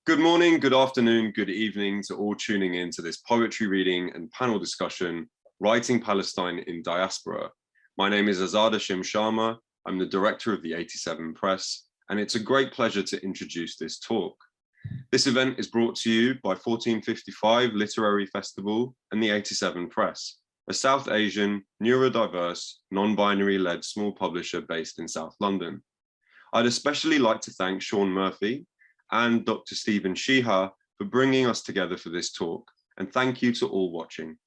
Good morning, good afternoon, good evening to all tuning in to this poetry reading and panel discussion, Writing Palestine in Diaspora. My name is Azad Hashim Sharma. I'm the director of the 87 Press, and it's a great pleasure to introduce this talk. This event is brought to you by 1455 Literary Festival and the 87 Press, a South Asian, neurodiverse, non-binary led small publisher based in South London. I'd especially like to thank Sean Murphy and Dr. Stephen Sheha for bringing us together for this talk, and thank you to all watching.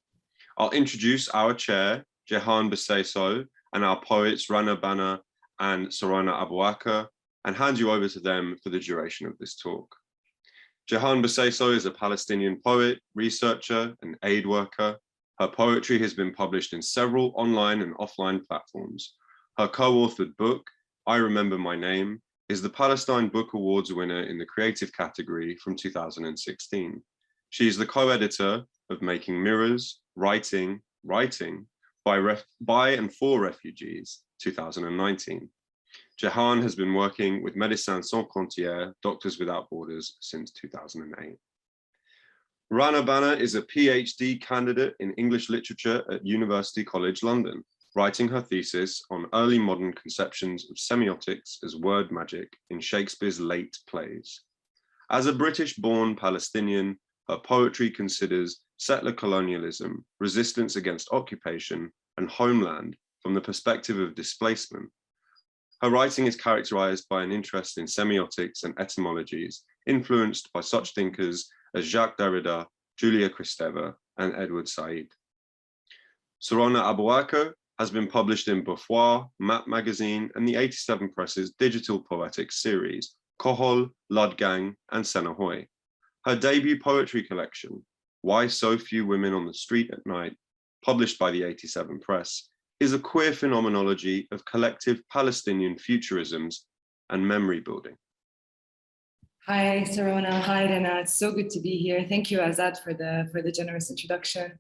I'll introduce our chair, Jehan Beseso, and our poets, Rana Bana and Sarona Abuaka, and hand you over to them for the duration of this talk. Jehan Beseso is a Palestinian poet, researcher, and aid worker. Her poetry has been published in several online and offline platforms. Her co-authored book, I Remember My Name, is the Palestine Book Awards winner in the creative category from 2016. She is the co-editor of Making Mirrors, Writing by and for Refugees, 2019. Jehan has been working with Médecins Sans Frontières, Doctors Without Borders, since 2008. Rana Bana is a PhD candidate in English literature at University College London, writing her thesis on early modern conceptions of semiotics as word magic in Shakespeare's late plays. As a British-born Palestinian, her poetry considers settler colonialism, resistance against occupation, and homeland from the perspective of displacement. Her writing is characterized by an interest in semiotics and etymologies, influenced by such thinkers as Jacques Derrida, Julia Kristeva, and Edward Said. Sarona Abuaka has been published in Beauvoir, Map Magazine, and the 87 Press's digital poetic series, Kohol, Ludgang, and Senahoy. Her debut poetry collection, Why So Few Women on the Street at Night, published by the 87 Press, is a queer phenomenology of collective Palestinian futurisms and memory building. Hi, Sarona. Hi, Rana. It's so good to be here. Thank you, Azad, for the generous introduction.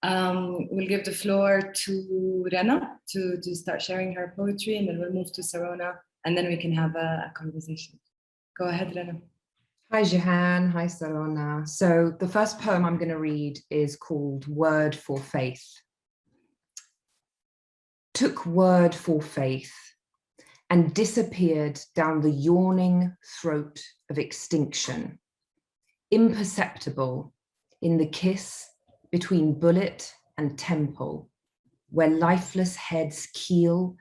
We'll give the floor to Rana to start sharing her poetry, and then we'll move to Sarona, and then we can have a conversation. Go ahead, Rana. Hi, Jehan. Hi, Sarona. So the first poem I'm going to read is called Word for Faith. Took word for faith and disappeared down the yawning throat of extinction, imperceptible in the kiss between bullet and temple, where lifeless heads keel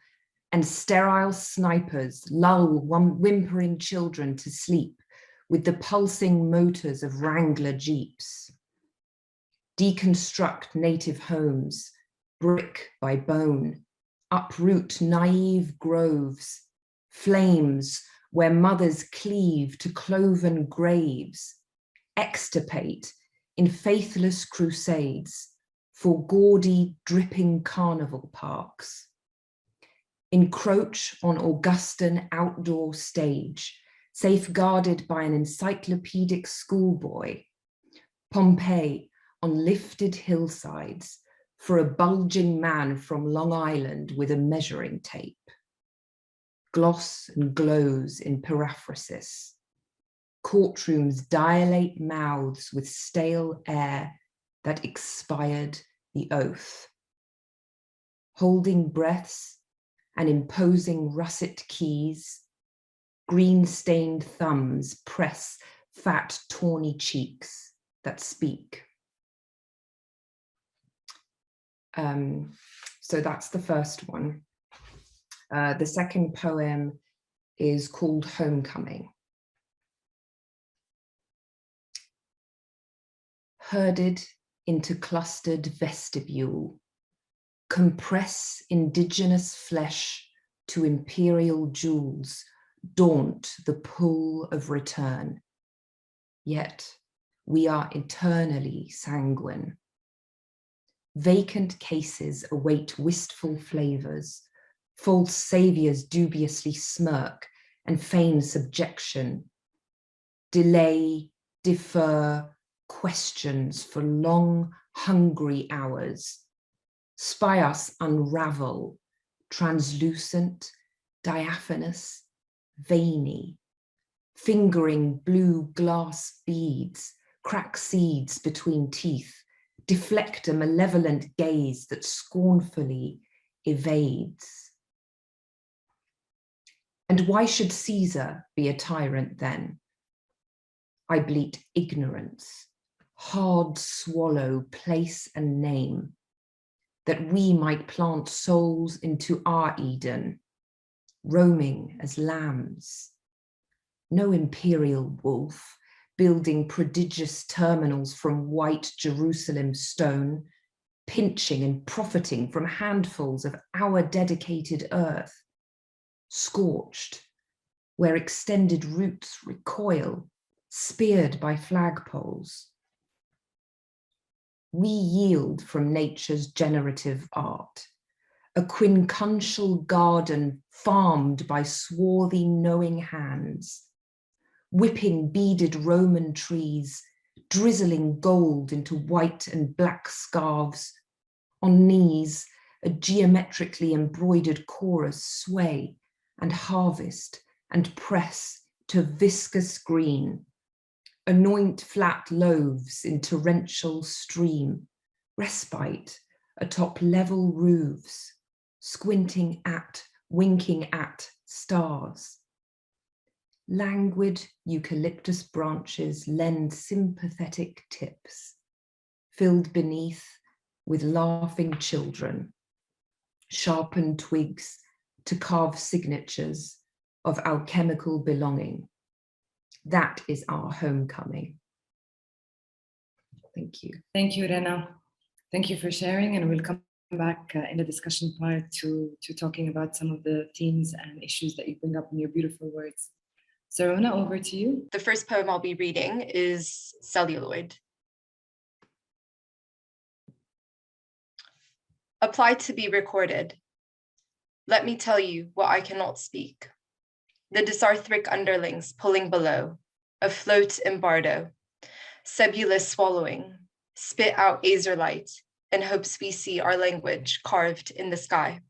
and sterile snipers lull whimpering children to sleep with the pulsing motors of Wrangler jeeps. Deconstruct native homes, brick by bone, uproot naive groves, flames where mothers cleave to cloven graves, extirpate in faithless crusades for gaudy, dripping carnival parks. Encroach on Augustan outdoor stage, safeguarded by an encyclopedic schoolboy. Pompeii on lifted hillsides for a bulging man from Long Island with a measuring tape. Gloss and glows in paraphrasis. Courtrooms dilate mouths with stale air that expired the oath. Holding breaths and imposing russet keys, green-stained thumbs press fat, tawny cheeks that speak. So that's the first one. The second poem is called Homecoming. Herded into clustered vestibule, compress indigenous flesh to imperial jewels, daunt the pull of return. Yet we are eternally sanguine. Vacant cases await wistful flavors, false saviors dubiously smirk and feign subjection. Delay, defer, questions for long, hungry hours. Spy us unravel, translucent, diaphanous, veiny, fingering blue glass beads, crack seeds between teeth, deflect a malevolent gaze that scornfully evades. And why should Caesar be a tyrant then? I bleat ignorance, hard swallow place and name, that we might plant souls into our Eden, roaming as lambs. No imperial wolf, building prodigious terminals from white Jerusalem stone, pinching and profiting from handfuls of our dedicated earth, scorched, where extended roots recoil, speared by flagpoles. We yield from nature's generative art, a quincuntial garden farmed by swarthy knowing hands, whipping beaded Roman trees, drizzling gold into white and black scarves, on knees, a geometrically embroidered chorus sway and harvest and press to viscous green, anoint flat loaves in torrential stream, respite atop level roofs, squinting at, winking at stars. Languid eucalyptus branches lend sympathetic tips, filled beneath with laughing children, sharpened twigs to carve signatures of alchemical belonging. That is our homecoming. Thank you. Thank you, Rana. Thank you for sharing, and we'll come back in the discussion part to talking about some of the themes and issues that you bring up in your beautiful words. So Rana, over to you. The first poem I'll be reading is Celluloid. Apply to be recorded. Let me tell you what I cannot speak. The dysarthric underlings pulling below, afloat in bardo, sebulous swallowing, spit out azurite in hopes we see our language carved in the sky.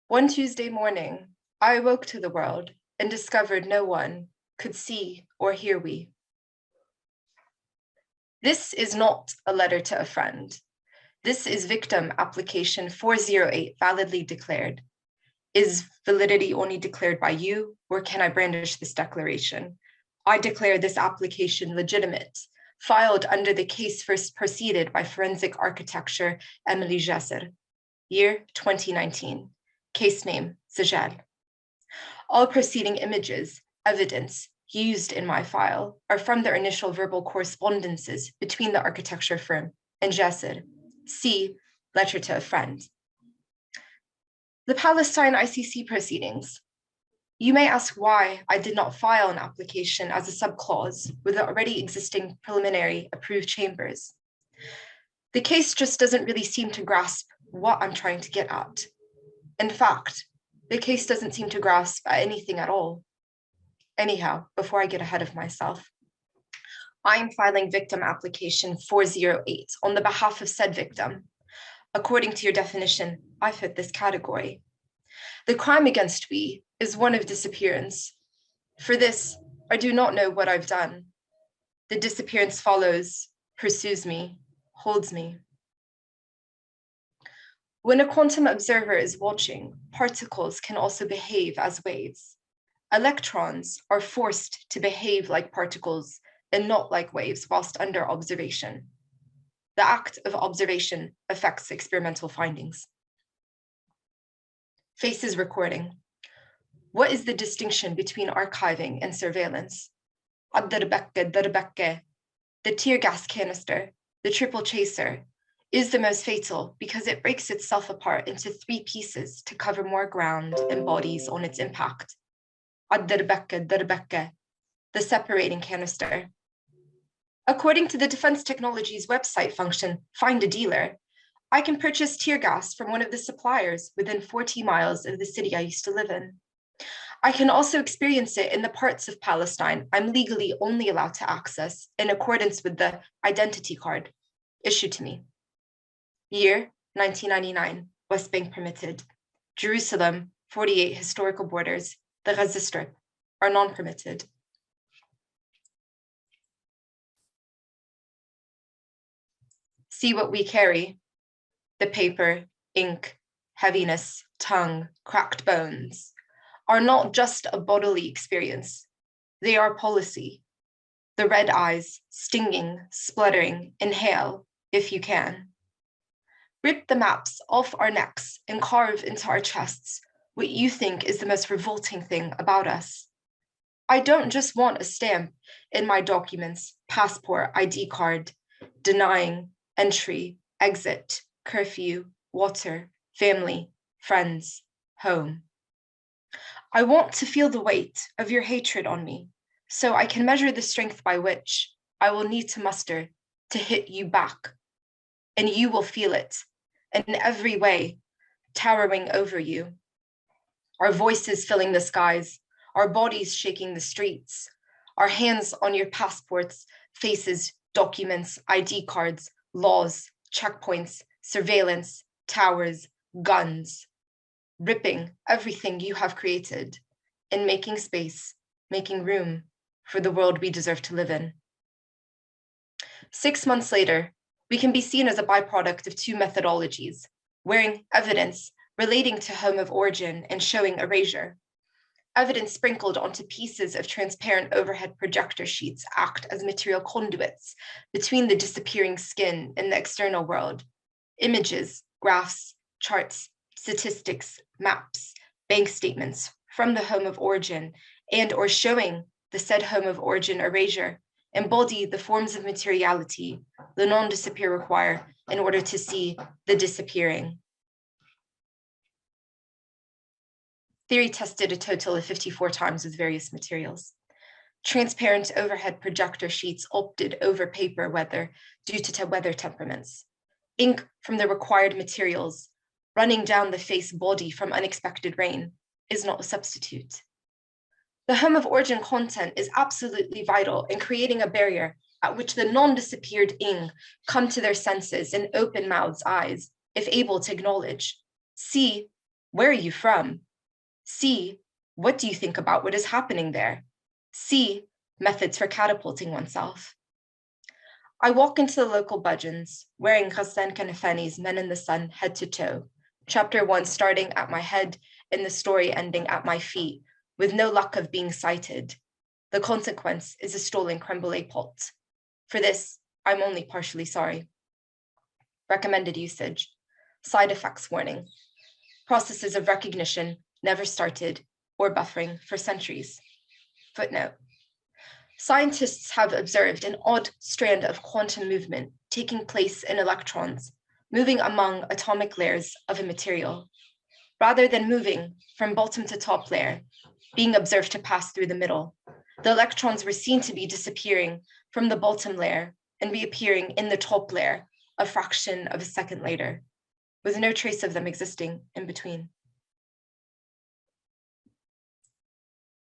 One Tuesday morning, I awoke to the world and discovered no one could see or hear we. This is not a letter to a friend. This is victim application 408 validly declared. Is validity only declared by you, or can I brandish this declaration? I declare this application legitimate, filed under the case first proceeded by forensic architecture Emily Jesser, year 2019, case name Sejal. All preceding images, evidence, used in my file are from their initial verbal correspondences between the architecture firm and Jesser. See letter to a friend. The Palestine ICC proceedings. You may ask why I did not file an application as a subclause with the already existing preliminary approved chambers. The case just doesn't really seem to grasp what I'm trying to get at. In fact, the case doesn't seem to grasp at anything at all. Anyhow, before I get ahead of myself, I am filing victim application 408 on the behalf of said victim. According to your definition, I fit this category. The crime against we is one of disappearance. For this, I do not know what I've done. The disappearance follows, pursues me, holds me. When a quantum observer is watching, particles can also behave as waves. Electrons are forced to behave like particles and not like waves whilst under observation. The act of observation affects experimental findings. Faces recording. What is the distinction between archiving and surveillance? The tear gas canister, the triple chaser, is the most fatal because it breaks itself apart into 3 pieces to cover more ground and bodies on its impact. The separating canister. According to the Defense Technologies website function, Find a Dealer, I can purchase tear gas from one of the suppliers within 40 miles of the city I used to live in. I can also experience it in the parts of Palestine I'm legally only allowed to access in accordance with the identity card issued to me. Year 1999, West Bank permitted. Jerusalem, 48 historical borders, the Gaza Strip, are non-permitted. See what we carry: the paper, ink, heaviness, tongue, cracked bones, are not just a bodily experience. They are policy. The red eyes, stinging, spluttering, inhale if you can. Rip the maps off our necks and carve into our chests what you think is the most revolting thing about us. I don't just want a stamp in my documents, passport, ID card, denying entry, exit, curfew, water, family, friends, home. I want to feel the weight of your hatred on me, so I can measure the strength by which I will need to muster to hit you back. And you will feel it in every way, towering over you. Our voices filling the skies, our bodies shaking the streets, our hands on your passports, faces, documents, ID cards, laws, checkpoints, surveillance, towers, guns, ripping everything you have created and making space, making room for the world we deserve to live in. 6 months later, we can be seen as a byproduct of two methodologies, wearing evidence relating to home of origin and showing erasure. Evidence sprinkled onto pieces of transparent overhead projector sheets act as material conduits between the disappearing skin and the external world. Images, graphs, charts, statistics, maps, bank statements from the home of origin and or showing the said home of origin erasure embody the forms of materiality the non-disappear require in order to see the disappearing. Theory tested a total of 54 times with various materials. Transparent overhead projector sheets opted over paper weather due to weather temperaments. Ink from the required materials running down the face body from unexpected rain is not a substitute. The home of origin content is absolutely vital in creating a barrier at which the non-disappeared ing come to their senses and open mouths, eyes, if able to acknowledge. See, where are you from? See, what do you think about what is happening there? See, methods for catapulting oneself. I walk into the local budgeons, wearing Gas Canister's Men in the Sun head to toe, chapter 1 starting at my head and the story ending at my feet, with no luck of being cited. The consequence is a stolen creme brulee pot. For this, I'm only partially sorry. Recommended usage. Side effects warning. Processes of recognition never started or buffering for centuries. Footnote. Scientists have observed an odd strand of quantum movement taking place in electrons, moving among atomic layers of a material. Rather than moving from bottom to top layer, being observed to pass through the middle, the electrons were seen to be disappearing from the bottom layer and reappearing in the top layer a fraction of a second later, with no trace of them existing in between.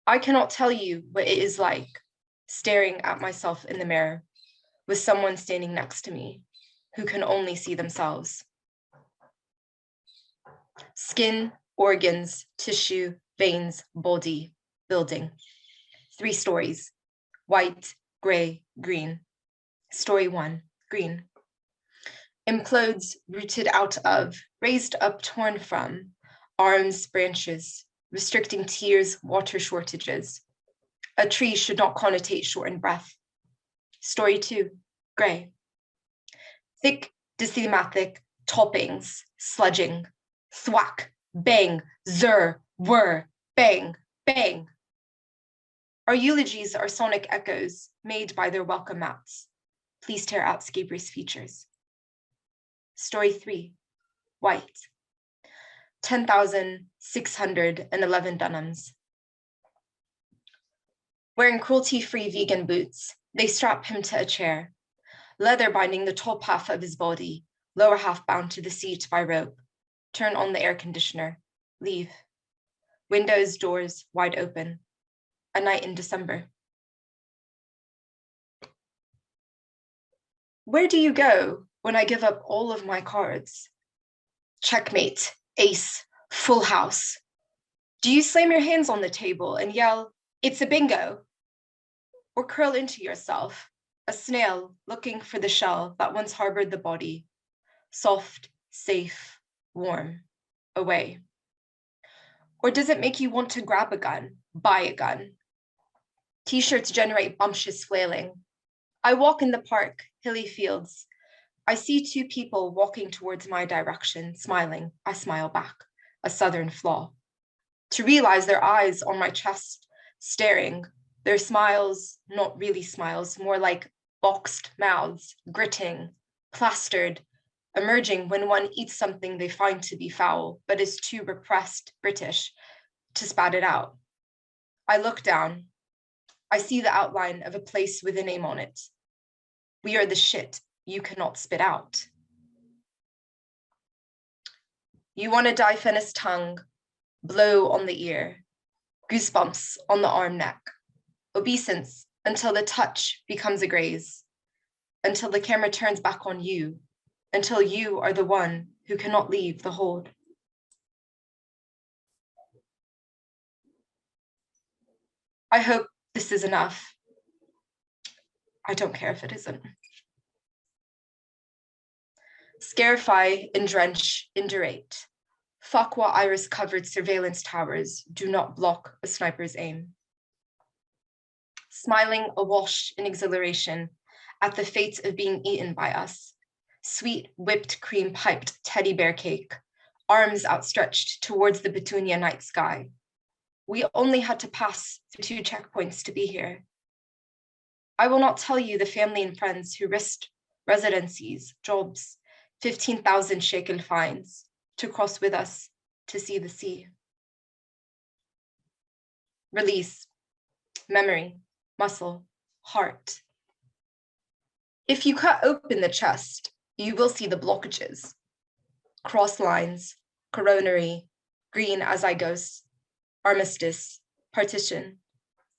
I cannot tell you what it is like staring at myself in the mirror with someone standing next to me who can only see themselves. Skin, organs, tissue, veins, body, building. 3 stories: white, gray, green. Story 1, green. Implodes, rooted out of, raised up, torn from, arms, branches, restricting tears, water shortages. A tree should not connotate shortened breath. Story 2, gray. Thick, dysthematic toppings, sludging, thwack, bang, zer, whir, bang, bang. Our eulogies are sonic echoes made by their welcome mats. Please tear out scabrous features. Story 3, white. 10,611 dunhams. Wearing cruelty-free vegan boots, they strap him to a chair, leather binding the top half of his body, lower half bound to the seat by rope. Turn on the air conditioner, leave. Windows, doors wide open. A night in December. Where do you go when I give up all of my cards? Checkmate, ace, full house. Do you slam your hands on the table and yell, It's a bingo. Or curl into yourself, a snail looking for the shell that once harbored the body, soft, safe, warm, away. Or does it make you want to grab a gun, buy a gun? T-shirts generate bumptious flailing. I walk in the park, hilly fields. I see two people walking towards my direction, smiling. I smile back, a southern flaw. To realize their eyes on my chest, staring, their smiles, not really smiles, more like boxed mouths, gritting, plastered, emerging when one eats something they find to be foul, but is too repressed British to spat it out. I look down. I see the outline of a place with a name on it. We are the shit you cannot spit out. You want a diaphanous tongue, blow on the ear, goosebumps on the arm neck, obeisance until the touch becomes a graze, until the camera turns back on you, until you are the one who cannot leave the hold. I hope this is enough. I don't care if it isn't. Scarify and drench, indurate. Fakwa iris-covered surveillance towers do not block a sniper's aim. Smiling awash in exhilaration at the fate of being eaten by us. Sweet whipped cream piped teddy bear cake, arms outstretched towards the Petunia night sky. We only had to pass through 2 checkpoints to be here. I will not tell you the family and friends who risked residencies, jobs, 15,000 shekel fines to cross with us to see the sea. Release, memory, muscle, heart. If you cut open the chest, you will see the blockages, cross lines, coronary, green azygos, armistice, partition,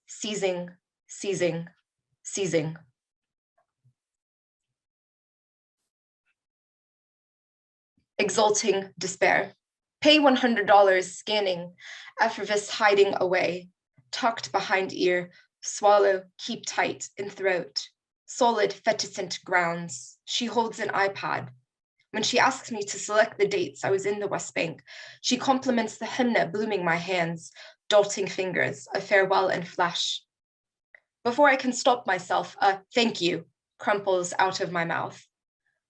seizing, seizing, seizing. Exulting despair. Pay $100 scanning, effervescence hiding away, tucked behind ear, swallow, keep tight in throat. Solid feticent grounds. She holds an iPad. When she asks me to select the dates I was in the West Bank, she compliments the henna blooming my hands, dotting fingers, a farewell and flash. Before I can stop myself, a thank you crumples out of my mouth.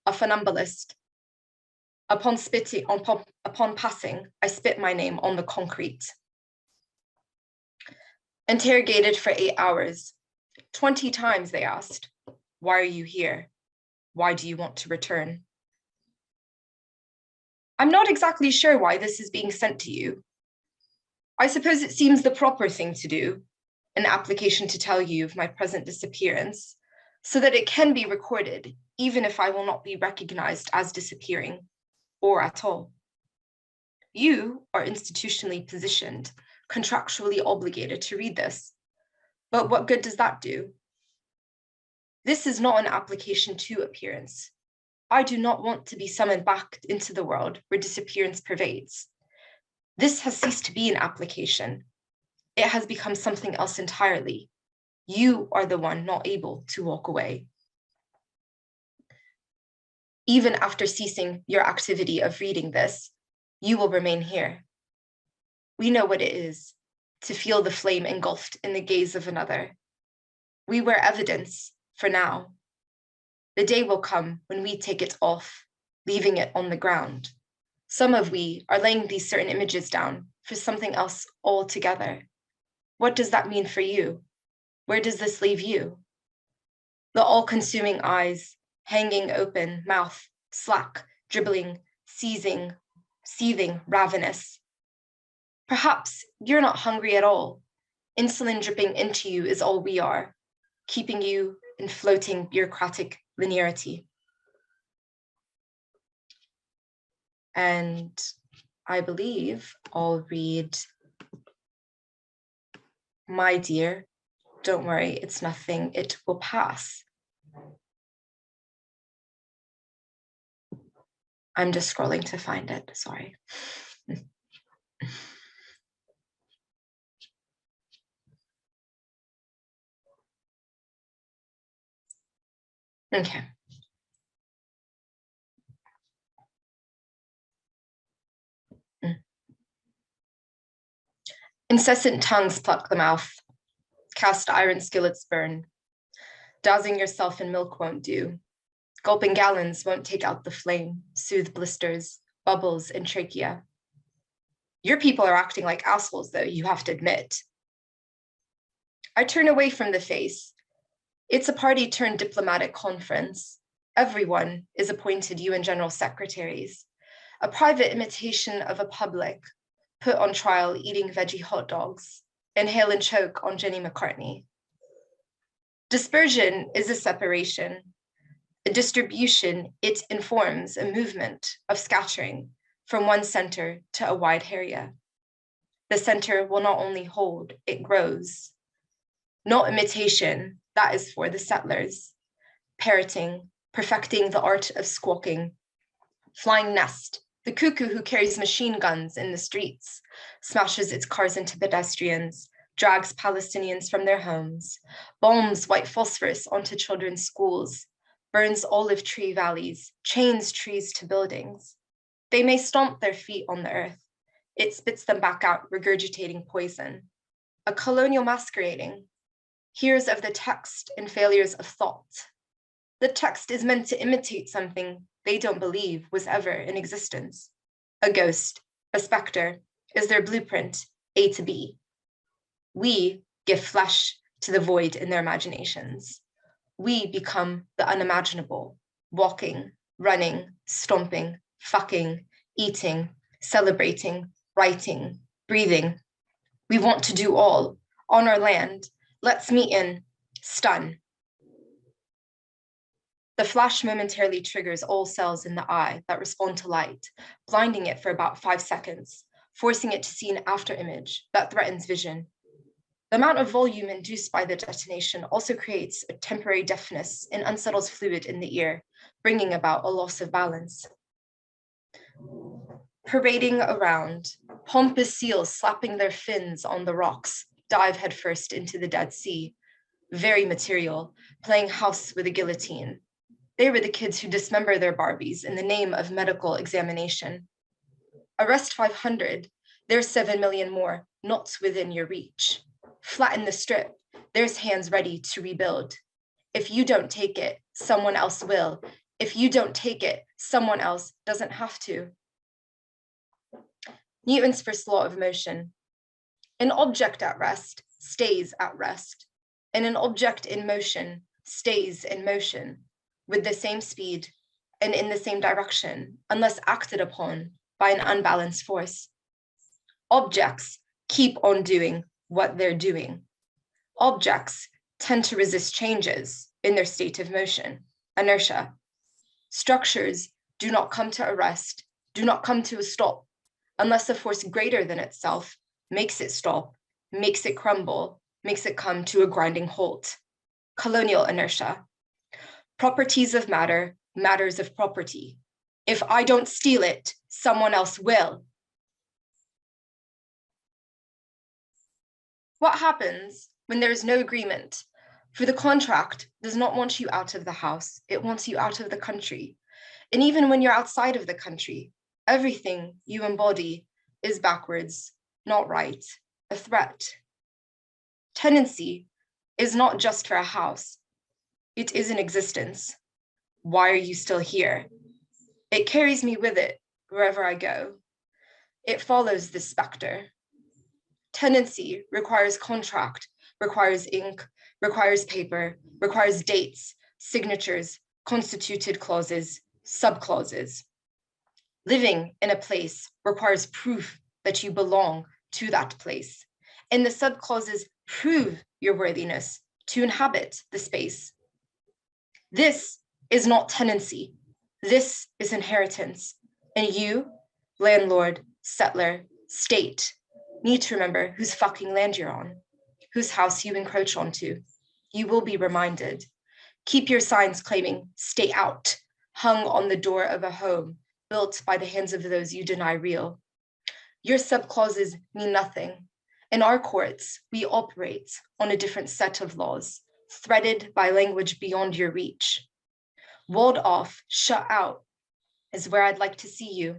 A funambulist. Upon passing, I spit my name on the concrete. Interrogated for 8 hours. 20 times they asked, why are you here? Why do you want to return? I'm not exactly sure why this is being sent to you. I suppose it seems the proper thing to do, an application to tell you of my present disappearance, so that it can be recorded, even if I will not be recognized as disappearing, or at all. You are institutionally positioned, contractually obligated to read this. But what good does that do? This is not an application to appearance. I do not want to be summoned back into the world where disappearance pervades. This has ceased to be an application. It has become something else entirely. You are the one not able to walk away. Even after ceasing your activity of reading this, you will remain here. We know what it is to feel the flame engulfed in the gaze of another. We wear evidence for now. The day will come when we take it off, leaving it on the ground. Some of we are laying these certain images down for something else altogether. What does that mean for you? Where does this leave you? The all-consuming eyes, hanging open, mouth, slack, dribbling, seizing, seething, ravenous. Perhaps you're not hungry at all. Insulin dripping into you is all we are, keeping you in floating bureaucratic linearity. And I believe I'll read, my dear, don't worry, it's nothing, it will pass. I'm just scrolling to find it, sorry. Okay. Incessant tongues pluck the mouth, cast iron skillets burn. Dousing yourself in milk won't do. Gulping gallons won't take out the flame, soothe blisters, bubbles, and trachea. Your people are acting like assholes, though, you have to admit. I turn away from the face. It's a party turned diplomatic conference. Everyone is appointed UN General Secretaries, a private imitation of a public, put on trial eating veggie hot dogs, inhale and choke on Jenny McCartney. Dispersion is a separation. A distribution, it informs a movement of scattering from one center to a wide area. The center will not only hold, it grows. Not imitation, that is for the settlers. Parroting, perfecting the art of squawking. Flying nest, the cuckoo who carries machine guns in the streets, smashes its cars into pedestrians, drags Palestinians from their homes, bombs white phosphorus onto children's schools, burns olive tree valleys, chains trees to buildings. They may stomp their feet on the earth. It spits them back out, regurgitating poison. A colonial masquerading, hears of the text and failures of thought. The text is meant to imitate something they don't believe was ever in existence. A ghost, a specter, is their blueprint, A to B. We give flesh to the void in their imaginations. We become the unimaginable, walking, running, stomping, fucking, eating, celebrating, writing, breathing. We want to do all on our land. Let's meet in stun. The flash momentarily triggers all cells in the eye that respond to light, blinding it for about 5 seconds, forcing it to see an after image that threatens vision. The amount of volume induced by the detonation also creates a temporary deafness and unsettles fluid in the ear, bringing about a loss of balance. Parading around, pompous seals slapping their fins on the rocks dive headfirst into the Dead Sea. Very material, playing house with a guillotine. They were the kids who dismember their Barbies in the name of medical examination. Arrest 500, there's 7 million more, not within your reach. Flatten the strip, there's hands ready to rebuild. If you don't take it, someone else will. If you don't take it, someone else doesn't have to. Newton's first law of motion. An object at rest stays at rest, and an object in motion stays in motion with the same speed and in the same direction, unless acted upon by an unbalanced force. Objects keep on doing what they're doing. Objects tend to resist changes in their state of motion, inertia. Structures do not come to a rest, do not come to a stop, unless a force greater than itself makes it stop, makes it crumble, makes it come to a grinding halt. Colonial inertia. Properties of matter, matters of property. If I don't steal it, someone else will. What happens when there is no agreement? For the contract does not want you out of the house, it wants you out of the country. And even when you're outside of the country, everything you embody is backwards, not right, a threat. Tenancy is not just for a house. It is an existence. Why are you still here? It carries me with it wherever I go. It follows this specter. Tenancy requires contract, requires ink, requires paper, requires dates, signatures, constituted clauses, subclauses. Living in a place requires proof that you belong to that place, and the subclauses prove your worthiness to inhabit the space. This is not tenancy. This is inheritance. And you, landlord, settler, state, need to remember whose fucking land you're on, whose house you encroach onto. You will be reminded. Keep your signs claiming "stay out" hung on the door of a home built by the hands of those you deny real. Your subclauses mean nothing. In our courts, we operate on a different set of laws, threaded by language beyond your reach. Walled off, shut out is where I'd like to see you.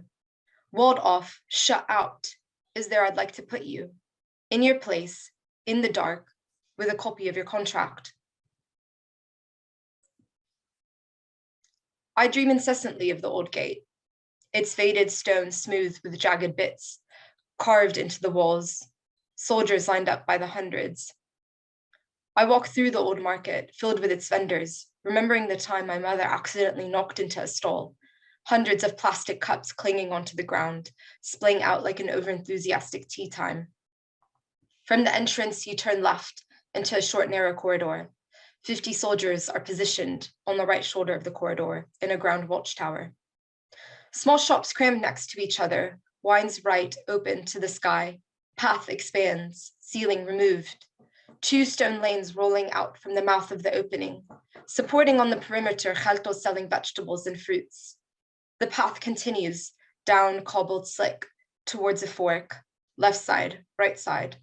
Walled off, shut out is there I'd like to put you. In your place, in the dark, with a copy of your contract. I dream incessantly of the old gate, its faded stone smooth with jagged bits, carved into the walls, soldiers lined up by the hundreds. I walk through the old market, filled with its vendors, remembering the time my mother accidentally knocked into a stall, hundreds of plastic cups clinging onto the ground, splaying out like an overenthusiastic tea time. From the entrance, you turn left into a short, narrow corridor. 50 soldiers are positioned on the right shoulder of the corridor in a ground watchtower. Small shops crammed next to each other, wines right open to the sky, path expands, ceiling removed. 2 stone lanes rolling out from the mouth of the opening, supporting on the perimeter khaltos selling vegetables and fruits. The path continues down cobbled slick towards a fork, left side, right side.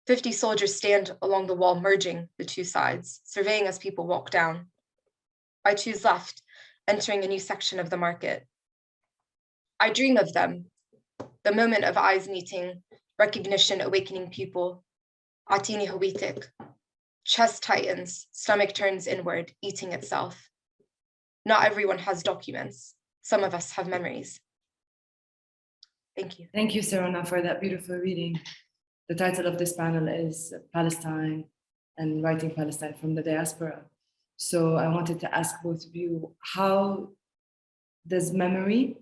50 soldiers stand along the wall, merging the 2 sides, surveying as people walk down. I choose left, entering a new section of the market. I dream of them, the moment of eyes meeting, recognition awakening people. Atini hawitik. Chest tightens, stomach turns inward, eating itself. Not everyone has documents. Some of us have memories. Thank you. Thank you, Sarona, for that beautiful reading. The title of this panel is Palestine and Writing Palestine from the Diaspora. So I wanted to ask both of you, how does memory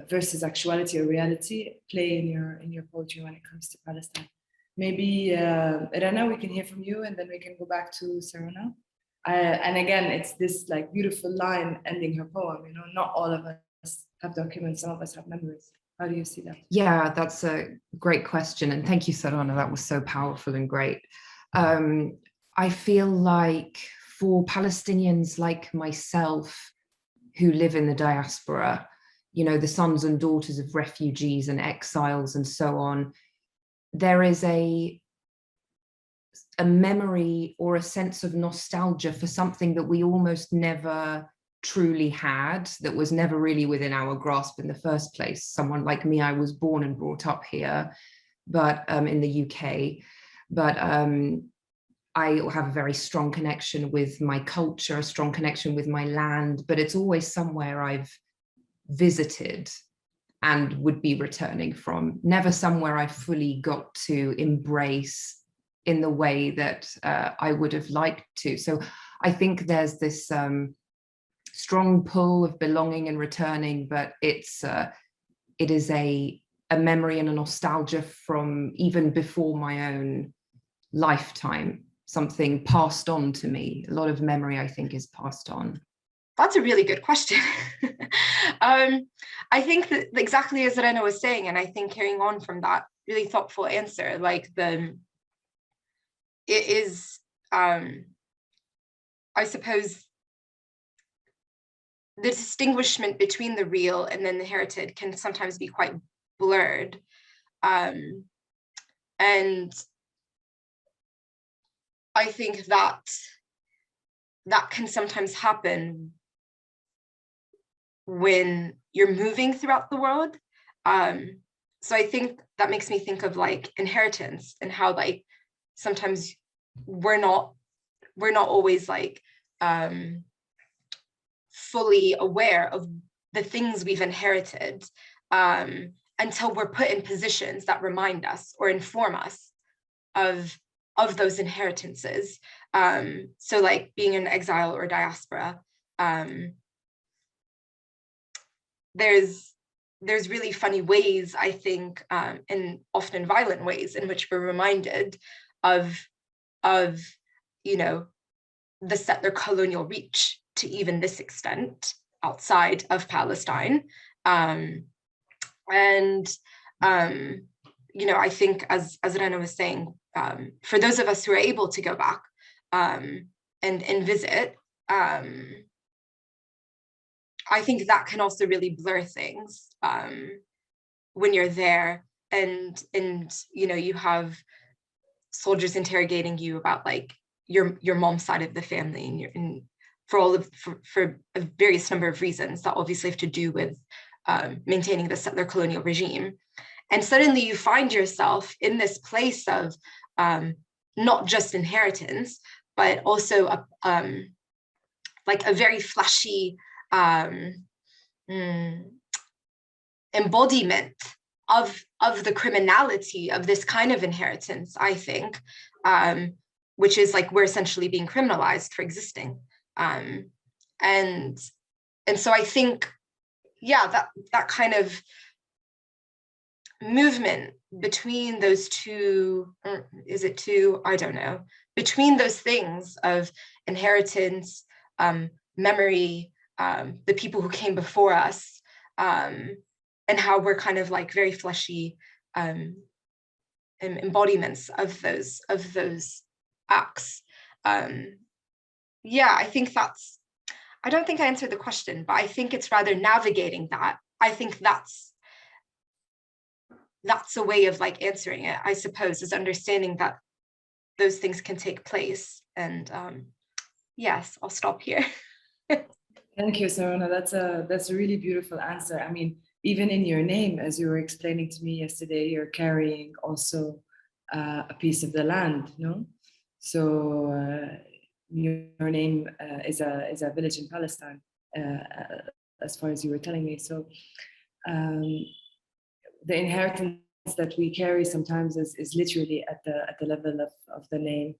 versus actuality or reality play in your poetry when it comes to Palestine? Maybe Rana, we can hear from you, and then we can go back to Sarona. And again, it's this like beautiful line ending her poem. You know, not all of us have documents; some of us have memories. How do you see that? Yeah, that's a great question. And thank you, Sarona. That was so powerful and great. I feel like for Palestinians like myself who live in the diaspora, you know, the sons and daughters of refugees and exiles and so on, there is a memory or a sense of nostalgia for something that we almost never truly had, that was never really within our grasp in the first place. Someone like me, I was born and brought up here, but in the UK, but I have a very strong connection with my culture, a strong connection with my land, but it's always somewhere I've visited and would be returning from, never somewhere I fully got to embrace in the way that I would have liked to. So I think there's this strong pull of belonging and returning, but it is a memory and a nostalgia from even before my own lifetime, something passed on to me. A lot of memory, I think, is passed on. That's a really good question. I think that exactly as Rana was saying, and I think carrying on from that really thoughtful answer, like it is, I suppose, the distinguishment between the real and then the inherited can sometimes be quite blurred. And I think that can sometimes happen when you're moving throughout the world. So I think that makes me think of like inheritance and how like sometimes we're not always like fully aware of the things we've inherited until we're put in positions that remind us or inform us of those inheritances. So like being in exile or diaspora, there's really funny ways, I think, and often violent ways in which we're reminded of you know, the settler colonial reach to even this extent outside of Palestine. You know, I think as Rana was saying, for those of us who are able to go back and visit, I think that can also really blur things when you're there and you know, you have soldiers interrogating you about like your mom's side of the family and for a various number of reasons that obviously have to do with maintaining the settler colonial regime. And suddenly you find yourself in this place of not just inheritance, but also like a very fleshy embodiment of the criminality of this kind of inheritance, I think, which is like we're essentially being criminalized for existing. And so I think, yeah, that kind of movement between those two, or is it two? I don't know. Between those things of inheritance, memory, the people who came before us, and how we're kind of like very fleshy embodiments of those acts. Yeah, I think I don't think I answered the question, but I think it's rather navigating that. I think that's a way of like answering it, I suppose, is understanding that those things can take place. And yes, I'll stop here. Thank you, Sarona. That's a really beautiful answer. I mean, even in your name, as you were explaining to me yesterday, you're carrying also a piece of the land, no? So your name is a village in Palestine, as far as you were telling me. So the inheritance that we carry sometimes is literally at the level of the name.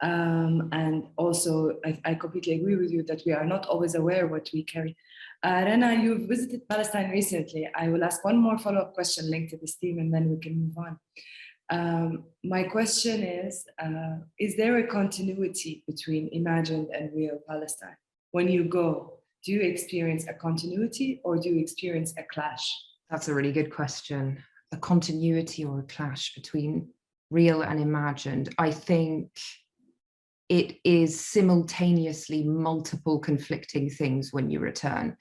And also, I completely agree with you that we are not always aware what we carry. Rana, you've visited Palestine recently. I will ask one more follow-up question linked to this theme, and then we can move on. My question is there a continuity between imagined and real Palestine? When you go, do you experience a continuity or do you experience a clash? That's a really good question. A continuity or a clash between real and imagined. I think it is simultaneously multiple conflicting things when you return.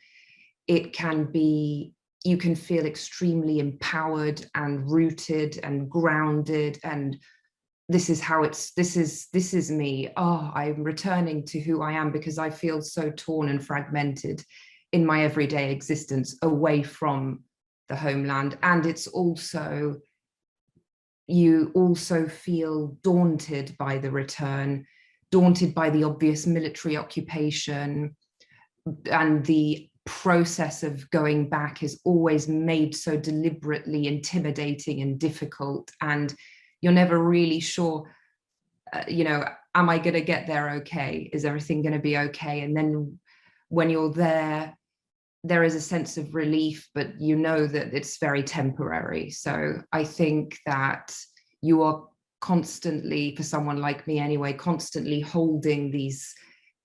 It can be, you can feel extremely empowered and rooted and grounded, and this is how this is me. Oh, I'm returning to who I am because I feel so torn and fragmented in my everyday existence away from the homeland. And it's also, you also feel daunted by the return, daunted by the obvious military occupation, and the process of going back is always made so deliberately intimidating and difficult, and you're never really sure, am I going to get there okay? Is everything going to be okay? And then when you're there, there is a sense of relief, but you know that it's very temporary. So I think that you are constantly, for someone like me anyway, constantly holding these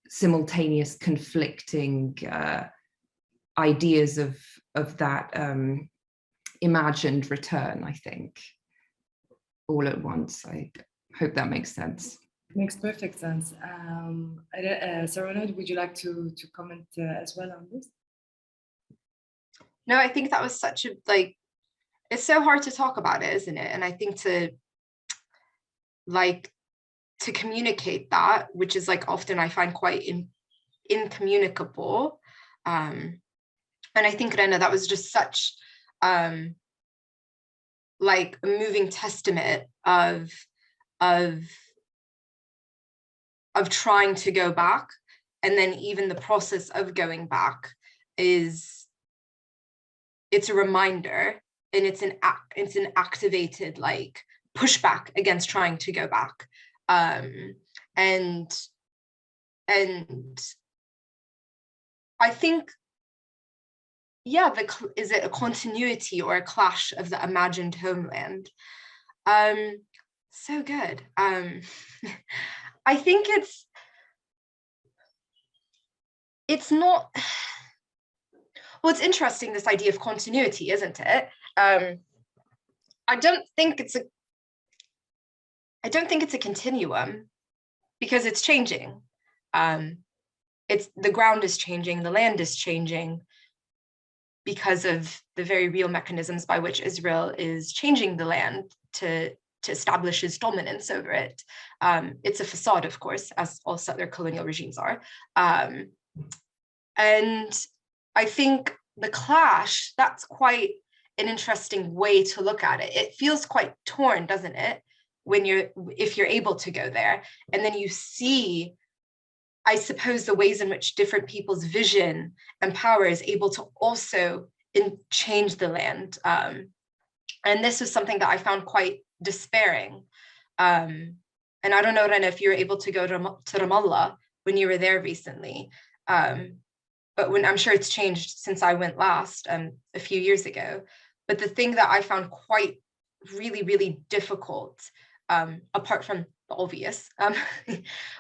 simultaneous conflicting ideas of that imagined return, I think, all at once. I hope that makes sense. Makes perfect sense. Sarona, would you like to comment as well on this? No, I think that was such a, like, it's so hard to talk about it, isn't it? And I think to communicate that, which is like often I find quite incommunicable. And I think, Rana, that was just such like a moving testament of trying to go back. And then even the process of going back it's a reminder, and it's an activated like pushback against trying to go back. And I think, yeah, is it a continuity or a clash of the imagined homeland? So good. I think it's not, well, it's interesting, this idea of continuity, isn't it? I don't think it's a continuum, because it's changing. The ground is changing, the land is changing, because of the very real mechanisms by which Israel is changing the land to establish its dominance over it. It's a facade, of course, as all settler colonial regimes are. And I think the clash, that's quite an interesting way to look at it. It feels quite torn, doesn't it? If you're able to go there, and then you see, I suppose, the ways in which different people's vision and power is able to also change the land. And this was something that I found quite despairing. And I don't know, Rana, if you were able to go to Ramallah when you were there recently. But I'm sure it's changed since I went last a few years ago. But the thing that I found quite really, really difficult, apart from the obvious,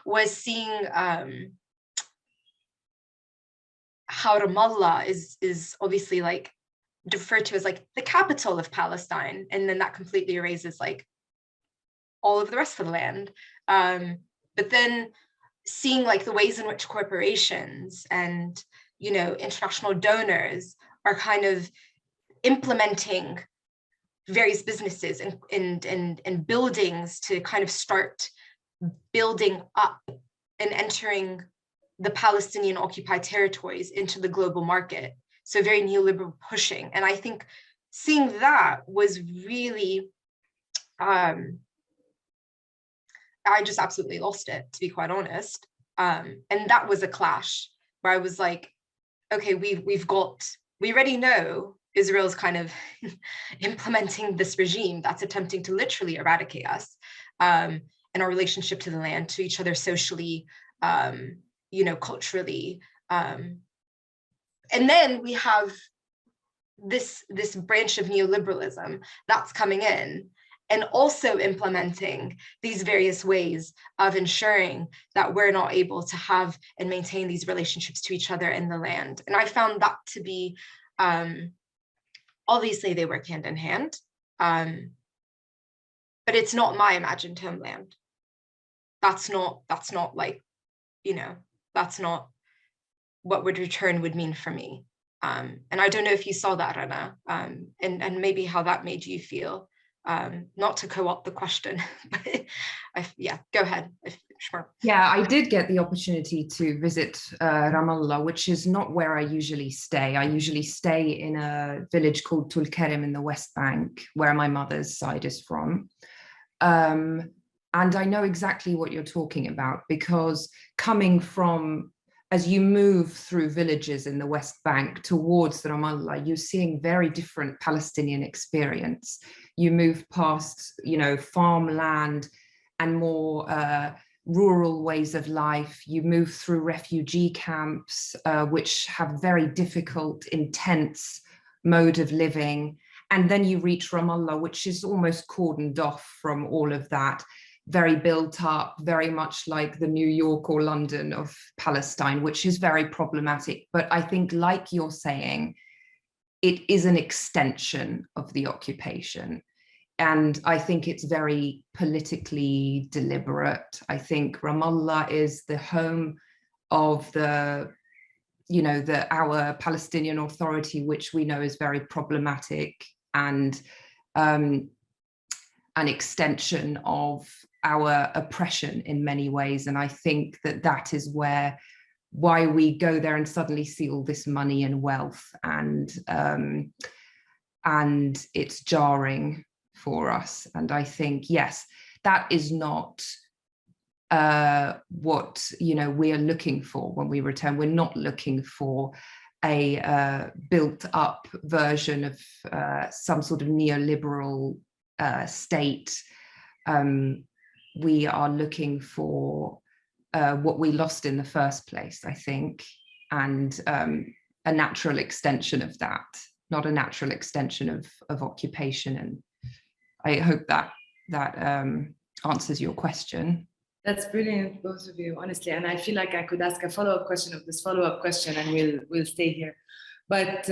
was seeing how Ramallah is obviously like referred to as like the capital of Palestine, and then that completely erases like all of the rest of the land. But then seeing like the ways in which corporations and, you know, international donors are kind of implementing various businesses and buildings to kind of start building up and entering the Palestinian occupied territories into the global market. So very neoliberal pushing. And I think seeing that was really, I just absolutely lost it, to be quite honest. And that was a clash where I was like, okay, we already know Israel's kind of implementing this regime that's attempting to literally eradicate us and our relationship to the land, to each other socially, you know, culturally. And then we have this branch of neoliberalism that's coming in and also implementing these various ways of ensuring that we're not able to have and maintain these relationships to each other in the land. And I found that to be, obviously they work hand in hand, but it's not my imagined homeland. That's not like, you know, that's not what return would mean for me. And I don't know if you saw that, Rana, and maybe how that made you feel. Not to co-opt the question, but yeah, go ahead. Sure. Yeah, I did get the opportunity to visit Ramallah, which is not where I usually stay. I usually stay in a village called Tul Kerim in the West Bank, where my mother's side is from. And I know exactly what you're talking about, because coming from, as you move through villages in the West Bank towards Ramallah, you're seeing very different Palestinian experience. You move past, you know, farmland and more rural ways of life. You move through refugee camps, which have very difficult, intense mode of living. And then you reach Ramallah, which is almost cordoned off from all of that. Very built up, very much like the New York or London of Palestine, which is very problematic. But I think, like you're saying, it is an extension of the occupation. And I think it's very politically deliberate. I think Ramallah is the home of our Palestinian Authority, which we know is very problematic, and an extension of our oppression in many ways. And I think that is why we go there and suddenly see all this money and wealth, and it's jarring for us. And I think, yes, that is not what, you know, we are looking for when we return. We're not looking for a built up version of some sort of neoliberal state. We are looking for what we lost in the first place, I think, and a natural extension of that, not a natural extension of occupation. And I hope that answers your question. That's brilliant, both of you, honestly. And I feel like I could ask a follow-up question of this follow-up question, and we'll stay here. But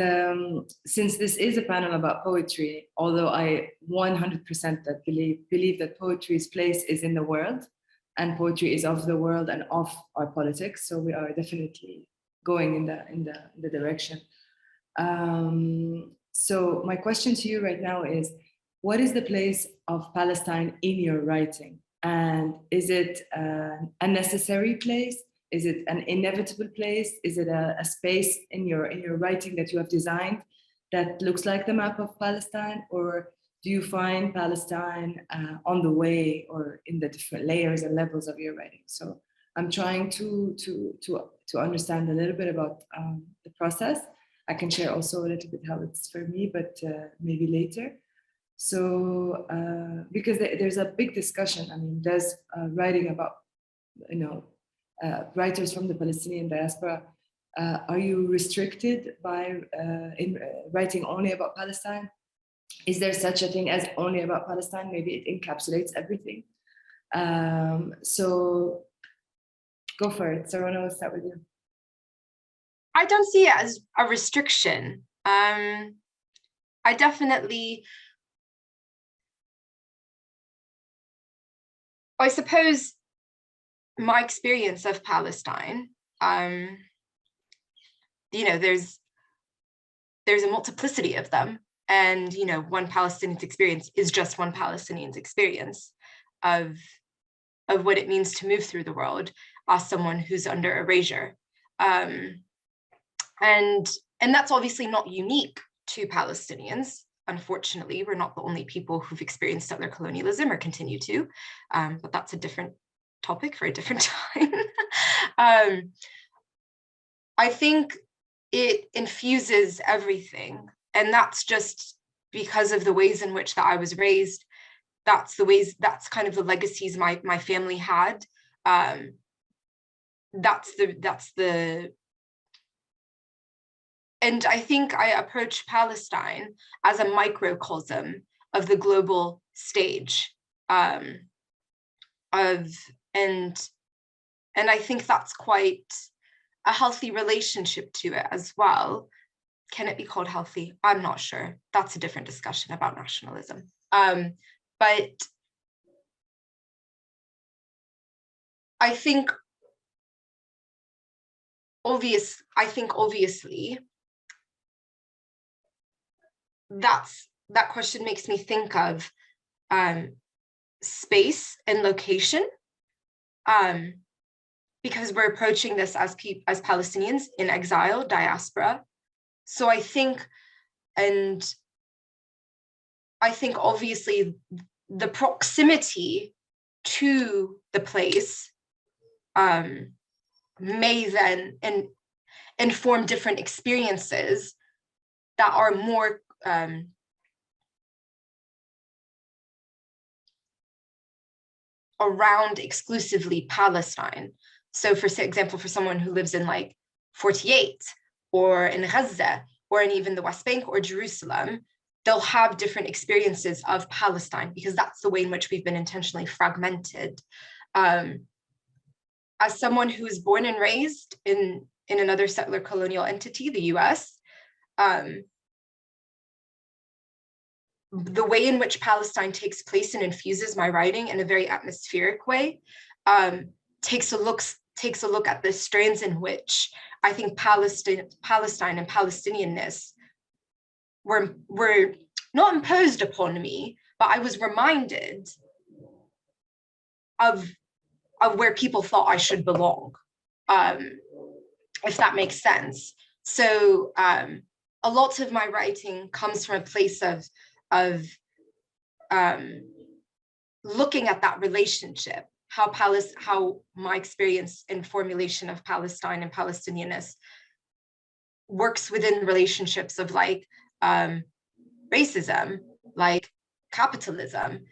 since this is a panel about poetry, although I 100% believe that poetry's place is in the world, and poetry is of the world and of our politics, so we are definitely going in the direction. So my question to you right now is, what is the place of Palestine in your writing? And is it a necessary place? Is it an inevitable place? Is it a space in your writing that you have designed that looks like the map of Palestine? Or do you find Palestine on the way or in the different layers and levels of your writing? So I'm trying to understand a little bit about the process. I can share also a little bit how it's for me, but maybe later. So because there's a big discussion. I mean, there's writing about, writers from the Palestinian diaspora. Are you restricted by writing only about Palestine? Is there such a thing as only about Palestine? Maybe it encapsulates everything. So go for it. Sarona, we'll start with you. I don't see it as a restriction. I suppose my experience of Palestine, there's a multiplicity of them. And, one Palestinian's experience is just one Palestinian's experience of what it means to move through the world as someone who's under erasure. And that's obviously not unique to Palestinians. Unfortunately, we're not the only people who've experienced settler colonialism or continue to, but that's a different topic for a different time. I think it infuses everything. And that's just because of the ways in which that I was raised. That's kind of the legacies my family had. And I think I approach Palestine as a microcosm of the global stage. And I think that's quite a healthy relationship to it as well. Can it be called healthy? I'm not sure. That's a different discussion about nationalism. But I think obviously that question makes me think of space and location, because we're approaching this as Palestinians in exile, diaspora. So I think obviously the proximity to the place may then inform different experiences that are more around exclusively Palestine. So for example, for someone who lives in like 48 or in Gaza or in even the West Bank or Jerusalem, they'll have different experiences of Palestine because that's the way in which we've been intentionally fragmented. As someone who was born and raised in another settler colonial entity, the US, the way in which Palestine takes place and infuses my writing in a very atmospheric way, takes a look at the strands in which I think Palestine and Palestinianness were not imposed upon me, but I was reminded of where people thought I should belong, if that makes sense. So a lot of my writing comes from a place of looking at that relationship, how my experience and formulation of Palestine and Palestinianness works within relationships of like racism, like capitalism,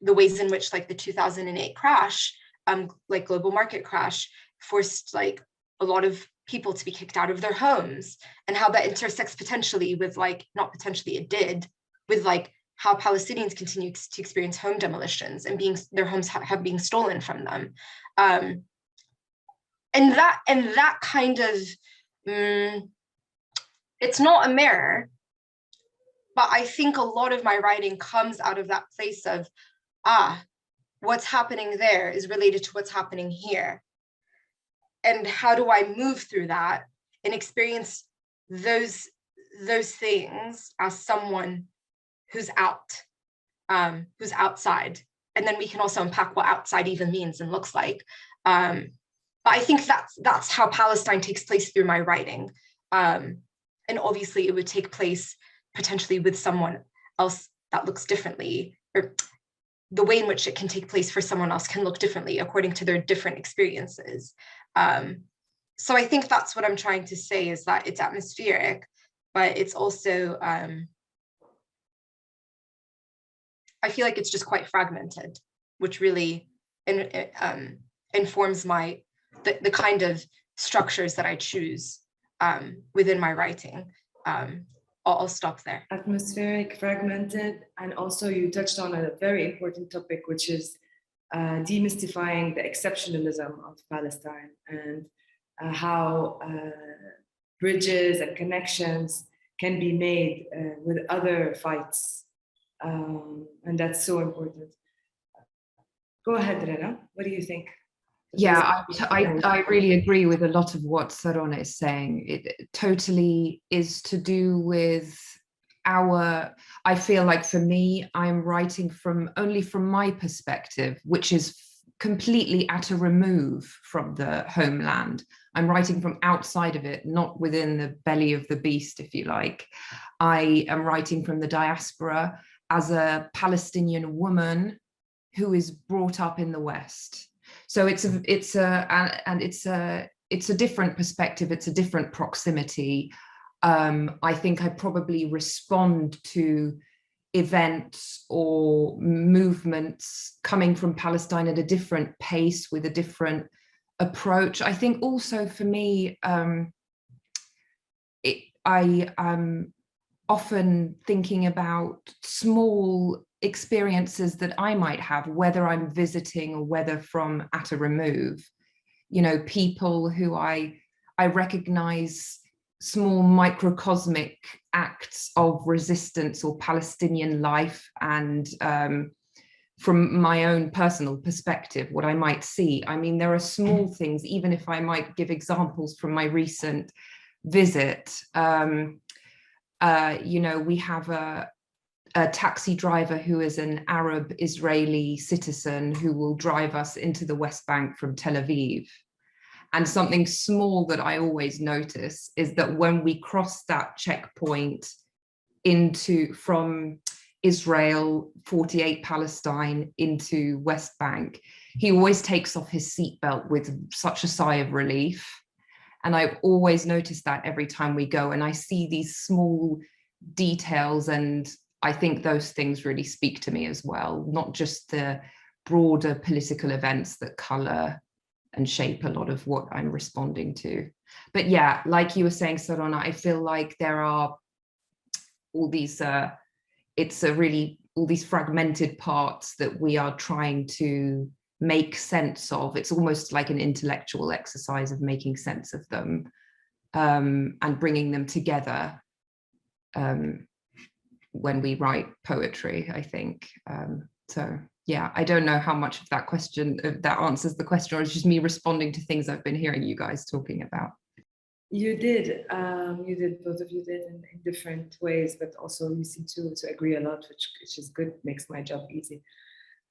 the ways in which like the 2008 crash, like global market crash, forced like a lot of people to be kicked out of their homes, and how that intersects potentially with like, not potentially, it did, with like how Palestinians continue to experience home demolitions and their homes have been stolen from them. And that kind of, it's not a mirror, but I think a lot of my writing comes out of that place of, what's happening there is related to what's happening here. And how do I move through that and experience those things as someone who's outside and then we can also unpack what outside even means and looks like. But I think that's how Palestine takes place through my writing. And obviously it would take place potentially with someone else that looks differently, or the way in which it can take place for someone else can look differently according to their different experiences. So I think that's what I'm trying to say, is that it's atmospheric, but it's also, I feel like it's just quite fragmented, which really informs the kind of structures that I choose within my writing. I'll stop there. Atmospheric, fragmented, and also you touched on a very important topic, which is demystifying the exceptionalism of Palestine, and how bridges and connections can be made with other fights. And that's so important. Go ahead, Rana. What do you think? Yeah, I really agree with a lot of what Sarona is saying. It totally is to do with I feel like for me, I'm writing only from my perspective, which is completely at a remove from the homeland. I'm writing from outside of it, not within the belly of the beast, if you like. I am writing from the diaspora as a Palestinian woman who is brought up in the West. So it's a different perspective. It's a different proximity. I think I probably respond to events or movements coming from Palestine at a different pace, with a different approach. I think also for me, I am often thinking about small experiences that I might have, whether I'm visiting or whether from at a remove, you know, people who I recognize small microcosmic acts of resistance or Palestinian life, and from my own personal perspective, what I might see. I mean, there are small things, even if I might give examples from my recent visit. You know, we have a taxi driver who is an Arab Israeli citizen who will drive us into the West Bank from Tel Aviv. And something small that I always notice is that when we cross that checkpoint from Israel, 48 Palestine into West Bank, he always takes off his seatbelt with such a sigh of relief. And I've always noticed that every time we go, and I see these small details, and I think those things really speak to me as well, not just the broader political events that color and shape a lot of what I'm responding to. But yeah, like you were saying, Sarona, I feel like there are all these, all these fragmented parts that we are trying to make sense of. It's almost like an intellectual exercise of making sense of them, and bringing them together when we write poetry, I think. So yeah, I don't know how much of that question, that answers the question, or it's just me responding to things I've been hearing you guys talking about. You did, both of you did in different ways, but also you seem to agree a lot, which is good, makes my job easy.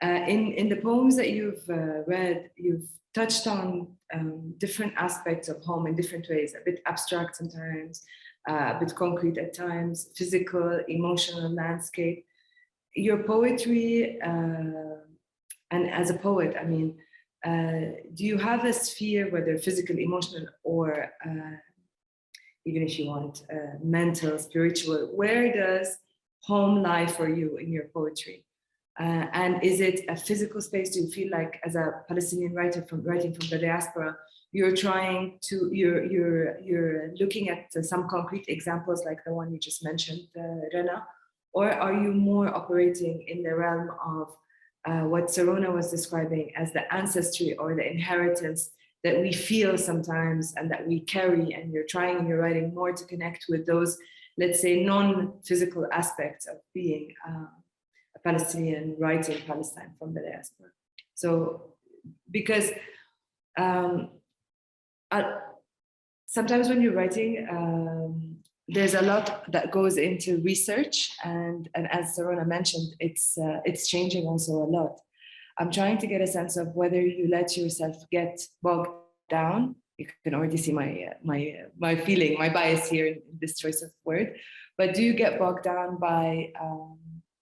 In the poems that you've read, you've touched on different aspects of home in different ways, a bit abstract sometimes, a bit concrete at times, physical, emotional landscape. Your poetry, and as a poet, I mean, do you have a sphere, whether physical, emotional, or even if you want mental, spiritual, where does home lie for you in your poetry? And is it a physical space? Do you feel like, as a Palestinian writer writing from the diaspora, you're looking at some concrete examples like the one you just mentioned, Rana, or are you more operating in the realm of what Sarona was describing as the ancestry or the inheritance that we feel sometimes and that we carry, and you're trying in your writing more to connect with those, let's say, non-physical aspects of being a Palestinian writing Palestine from the diaspora? So, because sometimes when you're writing, there's a lot that goes into research, and as Sarona mentioned, it's changing also a lot. I'm trying to get a sense of whether you let yourself get bogged down. You can already see my feeling, my bias here in this choice of word. But do you get bogged down by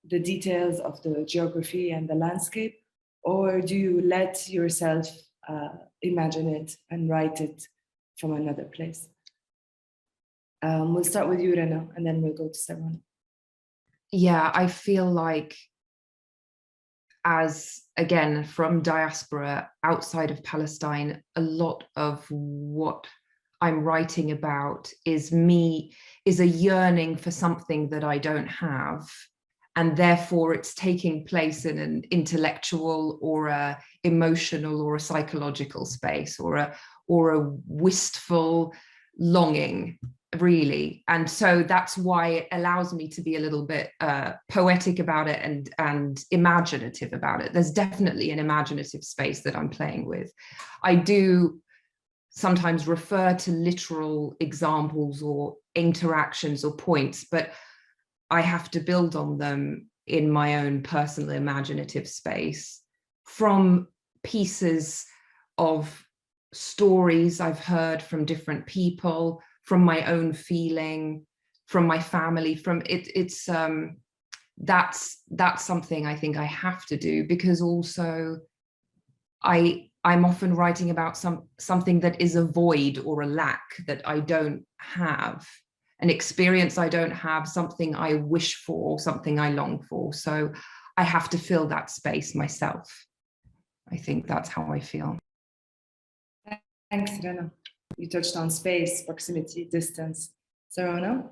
the details of the geography and the landscape, or do you let yourself imagine it and write it from another place? We'll start with you, Rana, and then we'll go to Sarona. Yeah, I feel like, as again from diaspora outside of Palestine, a lot of what I'm writing about is a yearning for something that I don't have, and therefore it's taking place in an intellectual or a emotional or a psychological space, or a wistful longing, really. And so that's why it allows me to be a little bit poetic about it and imaginative about it. There's definitely an imaginative space that I'm playing with. I do sometimes refer to literal examples or interactions or points, but I have to build on them in my own personal imaginative space from pieces of stories I've heard from different people, from my own feeling, from my family, that's something I think I have to do, because also I'm often writing about something that is a void or a lack that I don't have, an experience I don't have, something I wish for, something I long for. So I have to fill that space myself. I think that's how I feel. Thanks, Rana. You touched on space, proximity, distance. Sarona?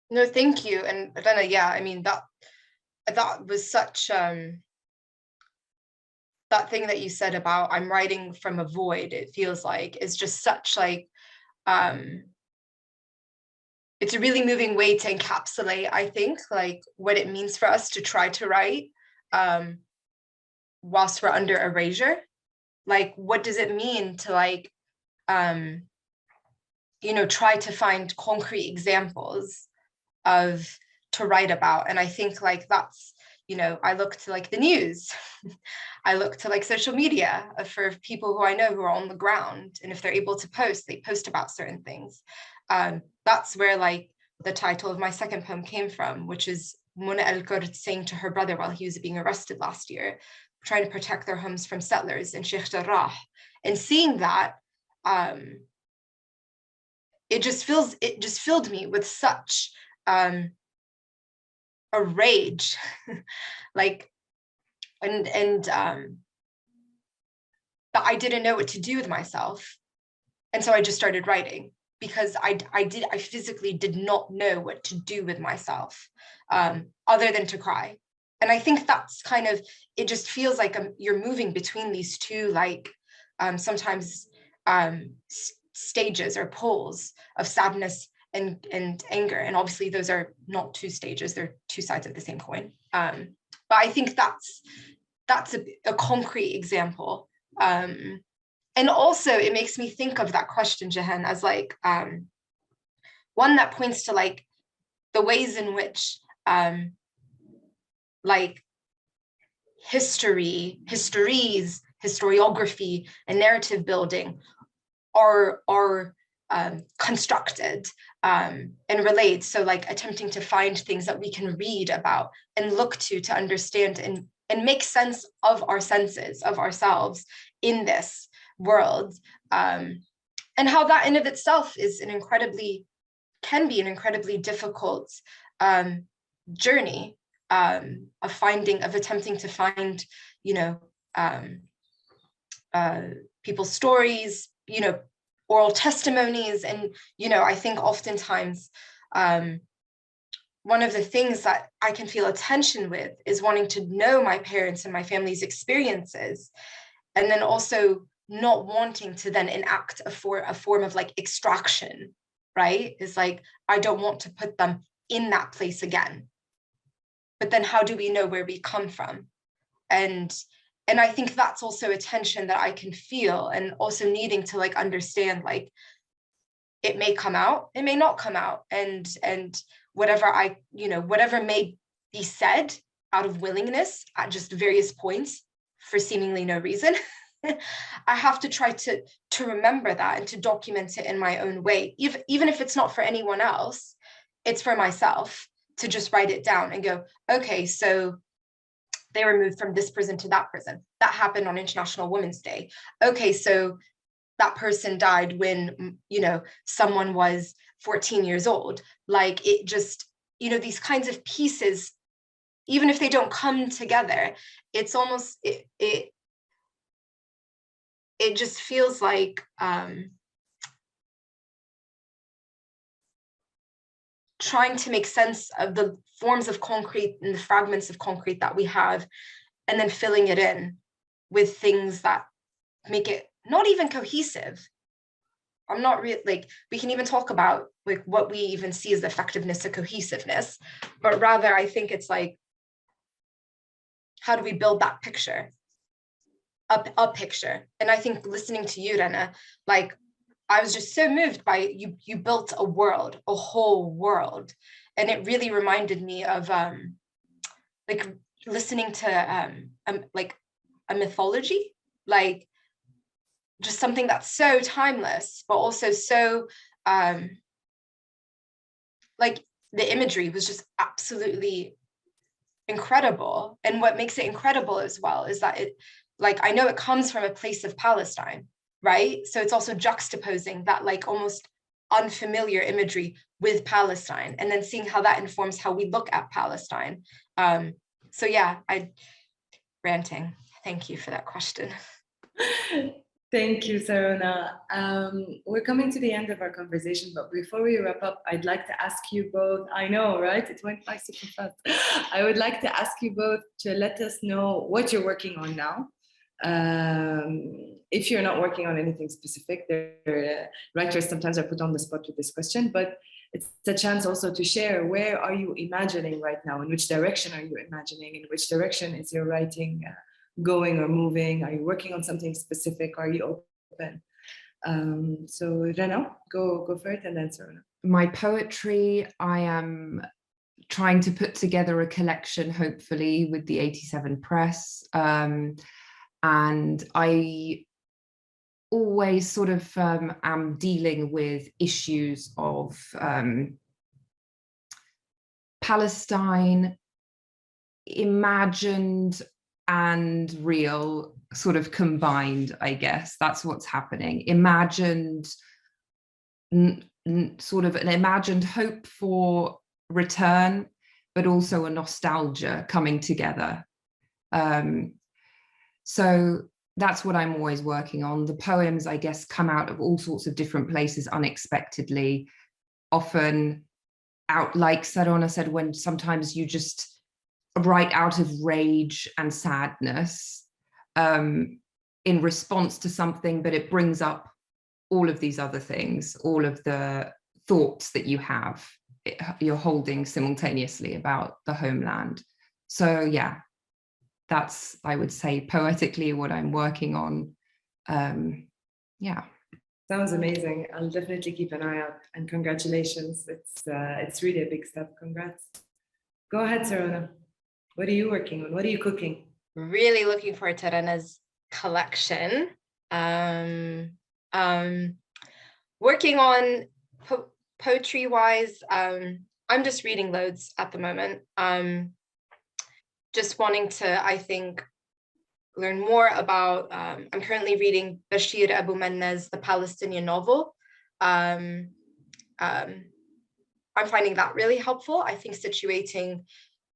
No, thank you. And Rana, yeah, I mean, that was such that thing that you said about I'm writing from a void, it feels like, is just such like it's a really moving way to encapsulate, I think, like what it means for us to try to write whilst we're under erasure. Like, what does it mean to like, try to find concrete examples to write about? And I think like that's, I look to like the news, I look to like social media for people who I know who are on the ground. And if they're able to post, they post about certain things. That's where like the title of my second poem came from, which is Mona El-Kurd saying to her brother while he was being arrested last year, trying to protect their homes from settlers in Sheikh Jarrah. And seeing that, it just filled me with such a rage, like, and that I didn't know what to do with myself. And so I just started writing, because I physically did not know what to do with myself, other than to cry. And I think that's kind of, it just feels like you're moving between these two, like sometimes stages or poles of sadness and anger. And obviously those are not two stages, they're two sides of the same coin. But I think that's a concrete example. And also it makes me think of that question, Jahan, as like one that points to like the ways in which like histories, historiography, and narrative building are constructed and relayed. So like attempting to find things that we can read about and look to understand and make sense of our senses, of ourselves in this world, and how that in of itself is can be an incredibly difficult journey of attempting to find, people's stories, oral testimonies. And, I think oftentimes one of the things that I can feel a tension with is wanting to know my parents and my family's experiences, and then also not wanting to then enact a form of like extraction, right? It's like, I don't want to put them in that place again. But then how do we know where we come from? And I think that's also a tension that I can feel, and also needing to like understand, like, it may come out, it may not come out. And whatever whatever may be said out of willingness at just various points for seemingly no reason. I have to try to remember that and to document it in my own way. Even if it's not for anyone else, it's for myself to just write it down and go, okay, so they were moved from this prison to that prison. That happened on International Women's Day. Okay, so that person died when, you know, someone was 14 years old. Like, it just, you know, these kinds of pieces, even if they don't come together, it's almost, it just feels like trying to make sense of the forms of concrete and the fragments of concrete that we have, and then filling it in with things that make it not even cohesive. I'm not really, like, we can even talk about like what we even see as the effectiveness of cohesiveness, but rather I think it's like, how do we build that picture? A picture. And I think listening to you, Rana, like, I was just so moved by you built a world, a whole world. And it really reminded me of like listening to like a mythology, like just something that's so timeless, but also so like the imagery was just absolutely incredible. And what makes it incredible as well is that it, like, I know it comes from a place of Palestine, right? So it's also juxtaposing that like almost unfamiliar imagery with Palestine, and then seeing how that informs how we look at Palestine. So yeah, ranting. Thank you for that question. Thank you, Sarona. We're coming to the end of our conversation, but before we wrap up, I'd like to ask you both, I know, right? It went by super fast. I would like to ask you both to let us know what you're working on now. If you're not working on anything specific, writers sometimes are put on the spot with this question, but it's a chance also to share, where are you imagining right now? In which direction are you imagining? In which direction is your writing going or moving? Are you working on something specific? Are you open? So Rana, go for it, and then Sarona. My poetry, I am trying to put together a collection, hopefully, with the 87 Press. And I always sort of am dealing with issues of Palestine, imagined and real, sort of combined, I guess. That's what's happening. Imagined, sort of an imagined hope for return, but also a nostalgia coming together. So that's what I'm always working on. The poems, I guess, come out of all sorts of different places unexpectedly, often out, like Sarona said, when sometimes you just write out of rage and sadness in response to something, but it brings up all of these other things, all of the thoughts that you have, you're holding simultaneously about the homeland. So yeah, that's, I would say, poetically what I'm working on. Yeah. Sounds amazing. I'll definitely keep an eye out, and congratulations. It's really a big step. Congrats. Go ahead, Sarona. What are you working on? What are you cooking? Really looking forward to Rana's collection. Working on poetry-wise, I'm just reading loads at the moment. Just wanting to, I think, learn more about, I'm currently reading Bashir Abu Mannah's The Palestinian Novel. I'm finding that really helpful. I think situating,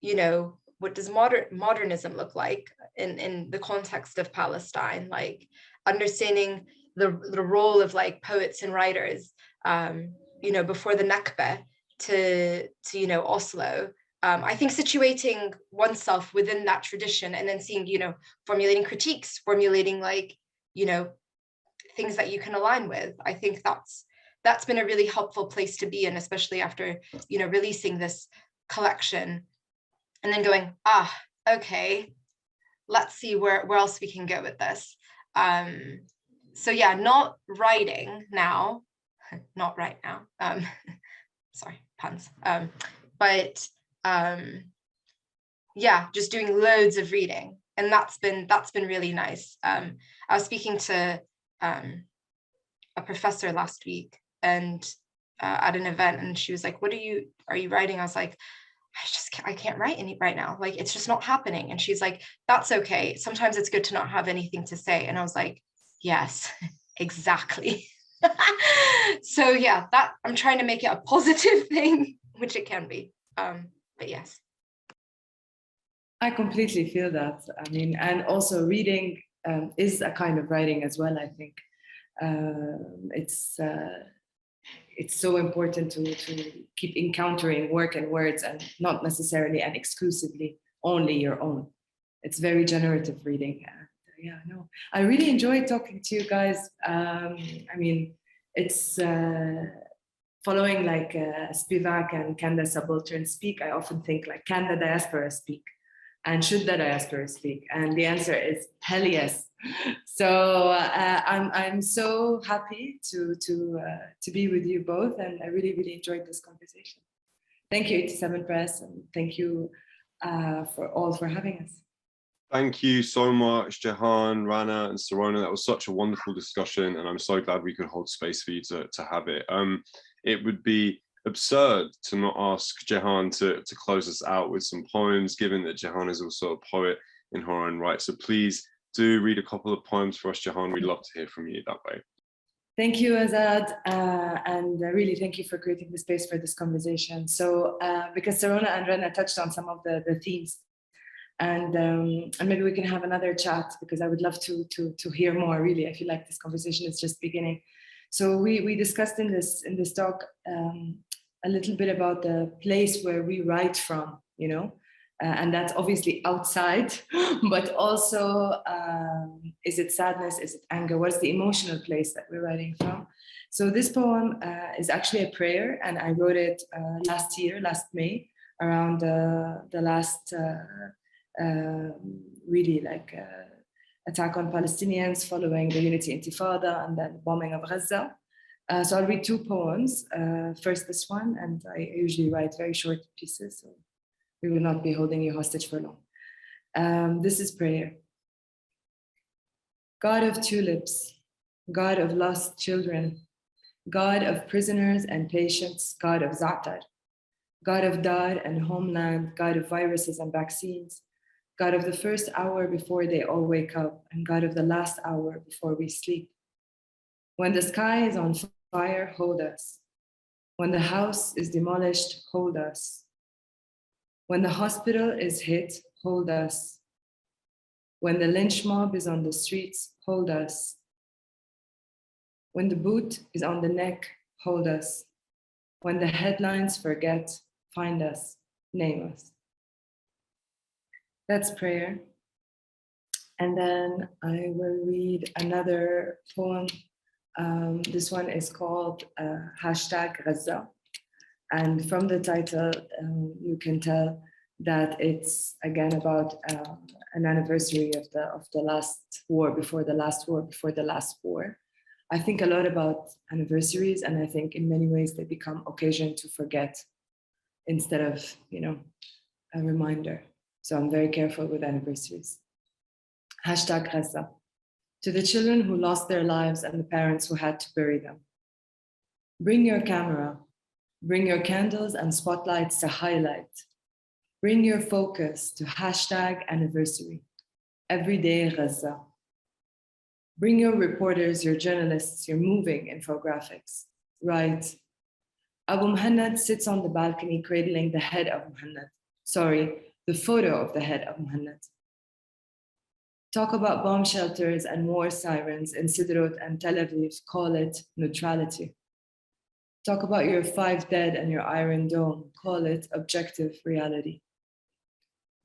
you know, what does modernism look like in the context of Palestine, like understanding the role of like poets and writers, you know, before the Nakba to you know, Oslo. I think situating oneself within that tradition, and then seeing, you know, formulating critiques, formulating like, you know, things that you can align with. I think that's been a really helpful place to be in, especially after, you know, releasing this collection and then going, okay, let's see where else we can go with this. So yeah, not writing now, not right now. Sorry, puns. But yeah, just doing loads of reading. And that's been really nice. I was speaking to a professor last week and at an event, and she was like, "What are you writing?" I was like, I can't write any right now. Like, it's just not happening. And she's like, "That's okay. Sometimes it's good to not have anything to say." And I was like, yes, exactly. So yeah, that I'm trying to make it a positive thing, which it can be. But yes. I completely feel that. I mean, and also reading is a kind of writing as well, I think. It's so important to keep encountering work and words, and not necessarily and exclusively only your own. It's very generative reading. Yeah, no, I really enjoyed talking to you guys. I mean, it's following like Spivak and Kanda Subaltern speak. I often think like, can the diaspora speak? And should the diaspora speak? And the answer is hell yes. So I'm so happy to be with you both, and I really enjoyed this conversation. Thank you, 87 Press, and thank you for having us. Thank you so much, Jehan, Rana, and Sirona. That was such a wonderful discussion, and I'm so glad we could hold space for you to have it. It would be absurd to not ask Jehan to close us out with some poems, given that Jehan is also a poet in her own right. So please do read a couple of poems for us, Jehan. We'd love to hear from you that way. Thank you, Azad, and really thank you for creating the space for this conversation. So because Sirona and Rana touched on some of the themes, and maybe we can have another chat, because I would love to hear more. Really, I feel like this conversation is just beginning. So we discussed in this talk a little bit about the place where we write from, you know, and that's obviously outside, but also is it sadness, is it anger, what's the emotional place that we're writing from? So this poem is actually a prayer, and I wrote it last May, around the last really like attack on Palestinians following the Unity Intifada and then bombing of Gaza. So I'll read two poems. First this one, and I usually write very short pieces, so we will not be holding you hostage for long. This is prayer. God of tulips, God of lost children, God of prisoners and patients, God of Za'atar, God of Dar and Homeland, God of viruses and vaccines, God of the first hour before they all wake up, and God of the last hour before we sleep. When the sky is on fire, hold us. When the house is demolished, hold us. When the hospital is hit, hold us. When the lynch mob is on the streets, hold us. When the boot is on the neck, hold us. When the headlines forget, find us, name us. That's prayer. And then I will read another poem. This one is called #Gaza. And from the title, you can tell that it's again about an anniversary of the last war, before the last war, before the last war. I think a lot about anniversaries, and I think in many ways they become occasion to forget instead of, you know, a reminder. So I'm very careful with anniversaries. #Gaza. To the children who lost their lives and the parents who had to bury them. Bring your camera, bring your candles and spotlights to highlight. Bring your focus to #anniversary. Everyday Gaza. Bring your reporters, your journalists, your moving infographics. Write. Abu Muhannad sits on the balcony cradling the head of Muhannad. Sorry, the photo of the head of Muhannad. Talk about bomb shelters and war sirens in Sderot and Tel Aviv, call it neutrality. Talk about your 5 dead and your Iron Dome, call it objective reality.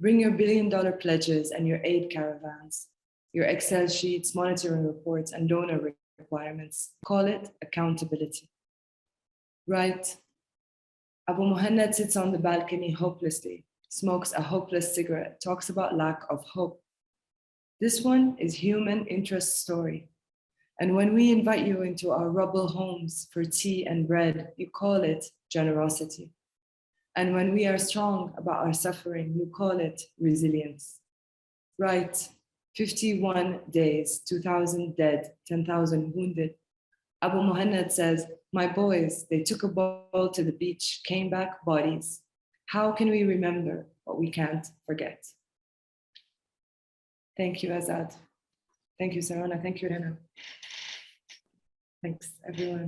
Bring your $1 billion pledges and your aid caravans, your Excel sheets, monitoring reports, and donor requirements, call it accountability. Write. Abu Muhannad sits on the balcony hopelessly, smokes a hopeless cigarette, talks about lack of hope. This one is human interest story. And when we invite you into our rubble homes for tea and bread, you call it generosity. And when we are strong about our suffering, you call it resilience. Right, 51 days, 2,000 dead, 10,000 wounded. Abu Muhammad says, my boys, they took a boat to the beach, came back bodies. How can we remember what we can't forget? Thank you, Azad. Thank you, Sarona. Thank you, Rana. Thanks, everyone.